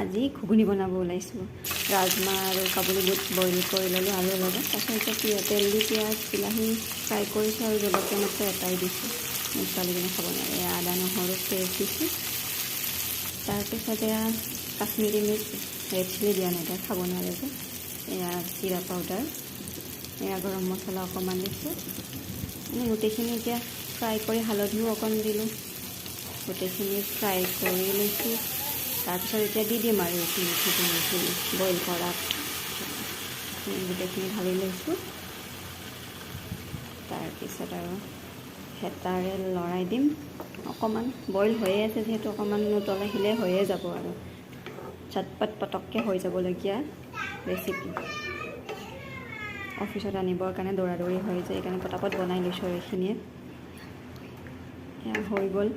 আজি ঘুগুনি বনাব ওলাইছোঁ। ৰাজমাহ আৰু কাবুলী বুট বইল কৰি ল'লোঁ আলুৰ লগত। তাৰপিছত এতিয়া তেল দি পিঁয়াজ বিলাহী ফ্ৰাই কৰিছোঁ আৰু জলকীয়া মাত্ৰ এটাই দিছোঁ। মোৰ ছোৱালীজনী খাব নোৱাৰে। আদা নহৰু পেষ্ট দিছোঁ। তাৰপিছত এয়া কাশ্মীৰী মিৰ্চ ৰেড চিলি দিয়া নাই, খাব নোৱাৰে যে। এয়া জিৰা পাউডাৰ, এয়া গৰম মছলা অকণমান দিছোঁ। গোটেইখিনি এতিয়া ফ্ৰাই কৰি হালধিও অকণ দিলোঁ। গোটেইখিনি ফ্ৰাই কৰি লৈছোঁ। তাৰপিছত এতিয়া দি দিম আৰু ঘুগুনিখিনি বইল কৰাত গোটেইখিনি ঢালি লৈছোঁ। তাৰপিছত আৰু হেতাৰে লৰাই দিম। অকণমান বইল হৈয়ে আছে যিহেতু, অকণমান উতল আহিলে হৈয়ে যাব আৰু ঝটপট পটককৈ হৈ যাবলগীয়া ৰেচিপি। অফিচত আনিবৰ কাৰণে দৌৰা দৌৰি হৈ যায়, সেইকাৰণে পটাপট বনাই লৈছোঁ আৰু এইখিনিয়ে। এয়া হৈ গ'ল।